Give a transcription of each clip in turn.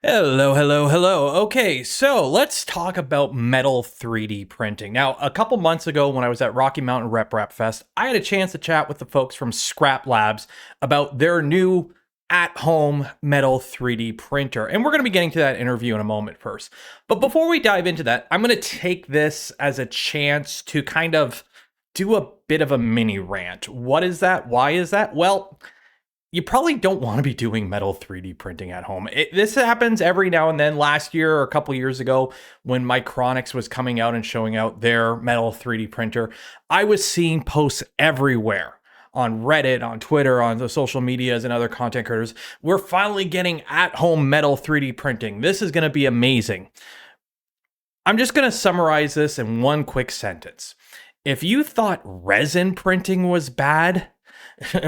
Hello, hello, hello. Okay, so let's talk about metal 3D printing. Now, a couple months ago when I was at Rocky Mountain Rep Fest, I had a chance to chat with the folks from scraplabs about their new at-home metal 3D printer. And we're going to be getting to that interview in a moment first. But before we dive into that, I'm going to take this as a chance to kind of do a bit of a mini rant. What is that? Why is that? Well, you probably don't want to be doing metal 3D printing at home. This happens every now and then. Last year or a couple years ago, when Micronics was coming out and showing out their metal 3D printer, I was seeing posts everywhere on Reddit, on Twitter, on the social medias and other content creators. We're finally getting at-home metal 3D printing. This is going to be amazing. I'm just going to summarize this in one quick sentence. If you thought resin printing was bad,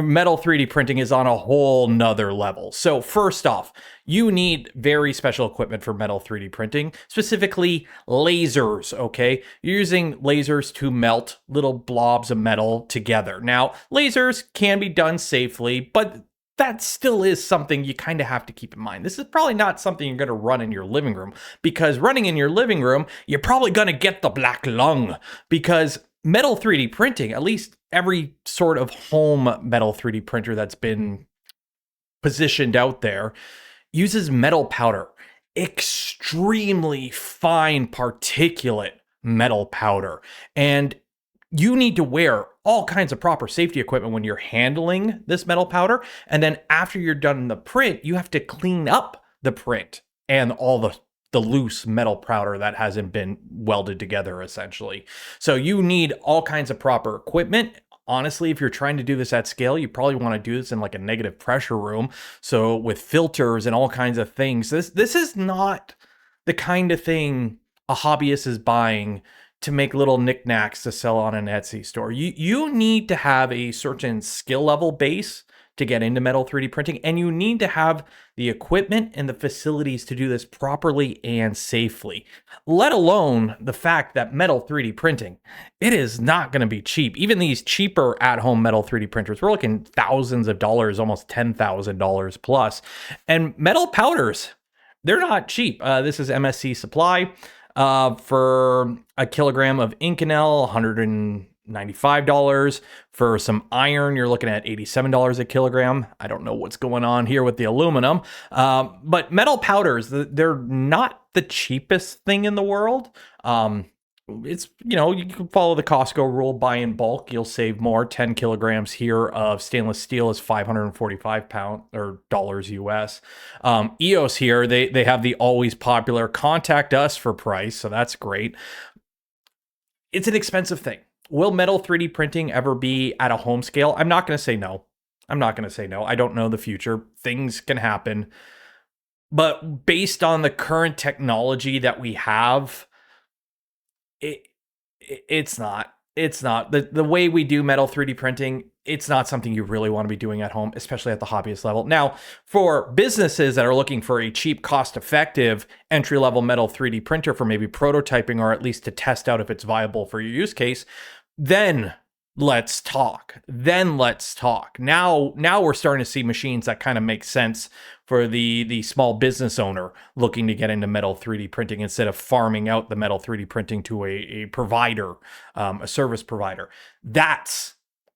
metal 3D printing is on a whole nother level. So first off, you need very special equipment for metal 3D printing, specifically lasers, okay? You're using lasers to melt little blobs of metal together. Now, lasers can be done safely, but that still is something you kind of have to keep in mind. This is probably not something you're going to run in your living room, because running in your living room, you're probably going to get the black lung, because metal 3D printing, at least every sort of home metal 3D printer that's been positioned out there, uses metal powder, extremely fine particulate metal powder. And you need to wear all kinds of proper safety equipment when you're handling this metal powder. And then after you're done the print, you have to clean up the print and all the loose metal powder that hasn't been welded together, essentially. So you need all kinds of proper equipment. Honestly, if you're trying to do this at scale, you probably want to do this in like a negative pressure room. So with filters and all kinds of things, this is not the kind of thing a hobbyist is buying to make little knickknacks to sell on an Etsy store. You need to have a certain skill level base to get into metal 3D printing, and you need to have the equipment and the facilities to do this properly and safely, let alone the fact that metal 3D printing, it is not going to be cheap. Even these cheaper at-home metal 3D printers, we're looking thousands of dollars, almost $10,000 plus. And metal powders, they're not cheap. This is MSC Supply. For a kilogram of Inconel, $195. For some iron, you're looking at $87 a kilogram. I don't know what's going on here with the aluminum. But metal powders, they're not the cheapest thing in the world. It's, you can follow the Costco rule, buy in bulk, you'll save more. 10 kilograms here of stainless steel is $545 US. EOS here, they have the always popular contact us for price, so that's great. It's an expensive thing. Will metal 3D printing ever be at a home scale? I'm not going to say no. I don't know the future. Things can happen. But based on the current technology that we have, it's not. The way we do metal 3D printing, it's not something you really want to be doing at home, especially at the hobbyist level. Now, for businesses that are looking for a cheap, cost-effective, entry-level metal 3D printer for maybe prototyping, or at least to test out if it's viable for your use case, then let's talk. Now we're starting to see machines that kind of make sense for the small business owner looking to get into metal 3D printing instead of farming out the metal 3D printing to a provider, a service provider. That's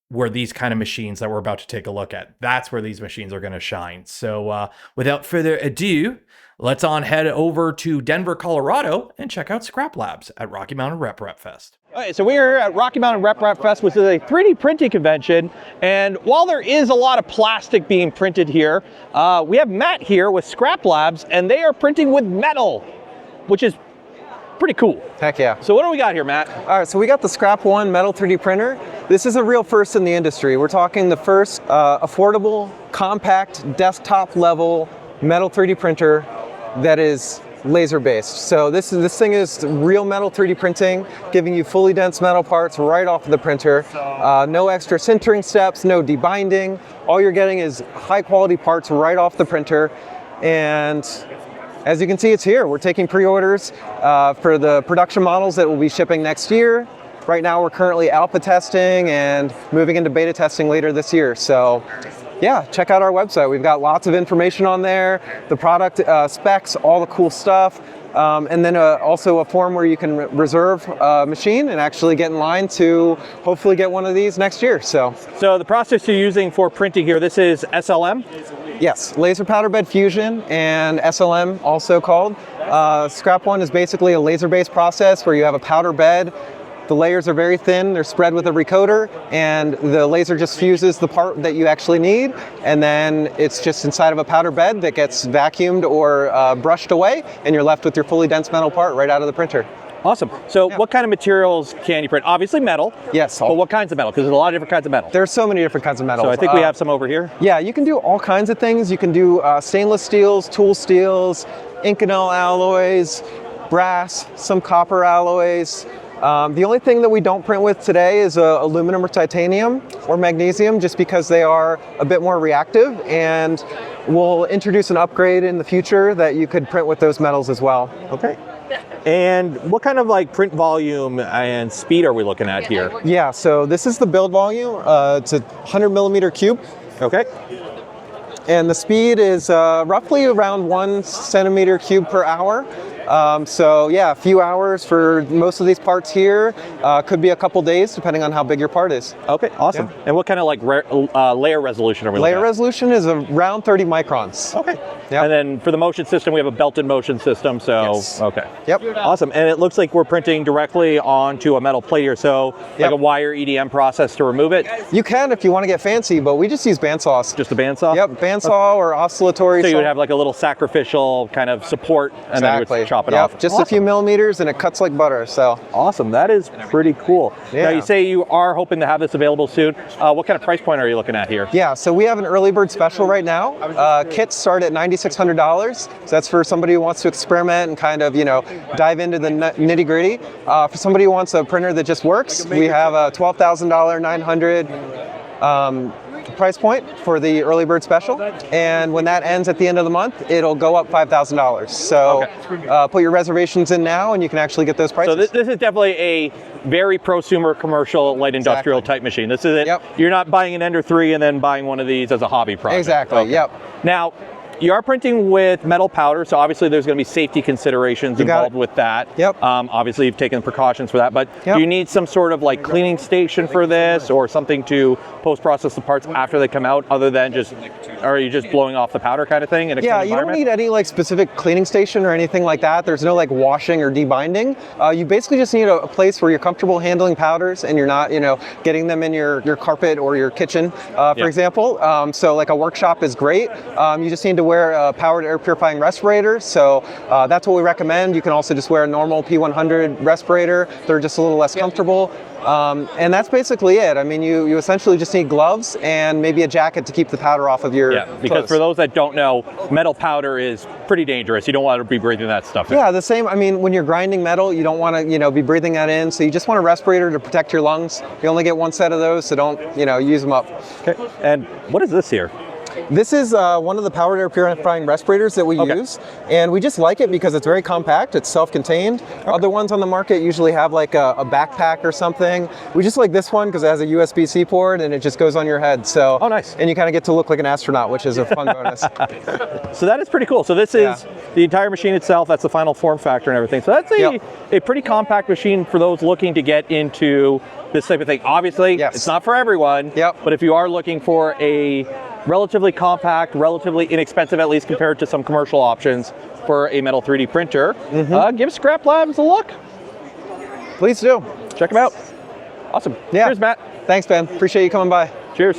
where these kind of machines that we're about to take a look at, that's where these machines are going to shine. So without further ado, let's head over to Denver, Colorado and check out scraplabs at Rocky Mountain Rep Fest. All right, so we're at Rocky Mountain Rep Fest, which is a 3D printing convention. And while there is a lot of plastic being printed here, we have Matt here with scraplabs, and they are printing with metal, which is pretty cool. Heck yeah. So what do we got here, Matt? All right, so we got the Scrap One metal 3D printer. This is a real first in the industry. We're talking the first affordable, compact, desktop level metal 3D printer that is laser based. So this thing is real metal 3D printing, giving you fully dense metal parts right off of the printer. No extra sintering steps, no debinding. All you're getting is high quality parts right off the printer. And as you can see, it's here. We're taking pre-orders for the production models that will be shipping next year. Right now we're currently alpha testing and moving into beta testing later this year. So Yeah, check out our website. We've got lots of information on there, the product specs, all the cool stuff. And then also a form where you can reserve a machine and actually get in line to hopefully get one of these next year. So the process you're using for printing here, this is SLM? yes, laser powder bed fusion and SLM also called. Scrap One is basically a laser-based process where you have a powder bed. The layers are very thin, they're spread with a recoater, and the laser just fuses the part that you actually need, and then it's just inside of a powder bed that gets vacuumed or brushed away, and you're left with your fully dense metal part right out of the printer. Awesome. So what kind of materials can you print? Obviously metal. Yes. But what kinds of metal? Because there's a lot of different kinds of metal. There's so many different kinds of metals. So I think we have some over here. Yeah, you can do all kinds of things. You can do stainless steels, tool steels, Inconel alloys, brass, some copper alloys. The only thing that we don't print with today is aluminum or titanium or magnesium, just because they are a bit more reactive, and we'll introduce an upgrade in the future that you could print with those metals as well. Okay. And what kind of like print volume and speed are we looking at here? Yeah, so this is the build volume. It's a 100 millimeter cube. Okay. And the speed is roughly around 1 centimeter cube per hour. So yeah, a few hours for most of these parts here. Could be a couple days depending on how big your part is. Okay, awesome. Yeah. And what kind of like layer resolution are we looking at? Layer resolution is around 30 microns. Okay. Yep. And then for the motion system, we have a belted motion system. So, yes. Okay. Yep. Awesome. And it looks like we're printing directly onto a metal plate here. So like a wire EDM process to remove it? You can if you want to get fancy, but we just use bandsaws. Just a bandsaw? Yep, bandsaw or oscillatory. So you would have like a little sacrificial kind of support and then you would chop it off. Just a few millimeters and it cuts like butter. So awesome. That is pretty cool. Yeah. Now you say you are hoping to have this available soon. What kind of price point are you looking at here? Yeah, so we have an early bird special right now. Kits start at $9,600. So that's for somebody who wants to experiment and kind of, dive into the nitty gritty. For somebody who wants a printer that just works, we have a $12,000 900 price point for the early bird special, and when that ends at the end of the month, it'll go up $5,000. So put your reservations in now, and you can actually get those prices. So this is definitely a very prosumer, commercial, light industrial type machine. This is it. Yep. You're not buying an Ender 3 and then buying one of these as a hobby project. Exactly. Okay. Yep. Now, you are printing with metal powder, so obviously there's going to be safety considerations involved with that. Yep. Obviously you've taken precautions for that, but Yep. do you need some sort of like cleaning station for this or something to post-process the parts after they come out, other than just, are you just blowing off the powder kind of thing in a clean you don't environment? need any like specific cleaning station or anything like that. There's no like washing or debinding. You basically just need a place where you're comfortable handling powders and you're not, getting them in your carpet or your kitchen, for example. So like a workshop is great. You just need to wear a powered air purifying respirator. So that's what we recommend. You can also just wear a normal P100 respirator. They're just a little less comfortable. And that's basically it. I mean, you essentially just need gloves and maybe a jacket to keep the powder off of your because clothes. for those that don't know, metal powder is pretty dangerous. You don't want to be breathing that stuff in. Yeah, the same. I mean, when you're grinding metal, you don't want to, be breathing that in. So you just want a respirator to protect your lungs. You only get one set of those, so don't, use them up. Okay. And what is this here? This is one of the powered air purifying respirators that we use, and we just like it because it's very compact, it's self-contained. Other ones on the market usually have like a backpack or something. We just like this one because it has a USB-C port and it just goes on your head. So, nice. And you kind of get to look like an astronaut, which is a fun bonus. So that is pretty cool. So this is the entire machine itself, that's the final form factor and everything. So that's a pretty compact machine for those looking to get into this type of thing. Obviously, it's not for everyone, but if you are looking for a relatively compact, relatively inexpensive, at least compared to some commercial options for a metal 3D printer, give Scrap Labs a look. Please do. Check them out. Awesome. Yeah. Cheers, Matt. Thanks, Ben. Appreciate you coming by. Cheers.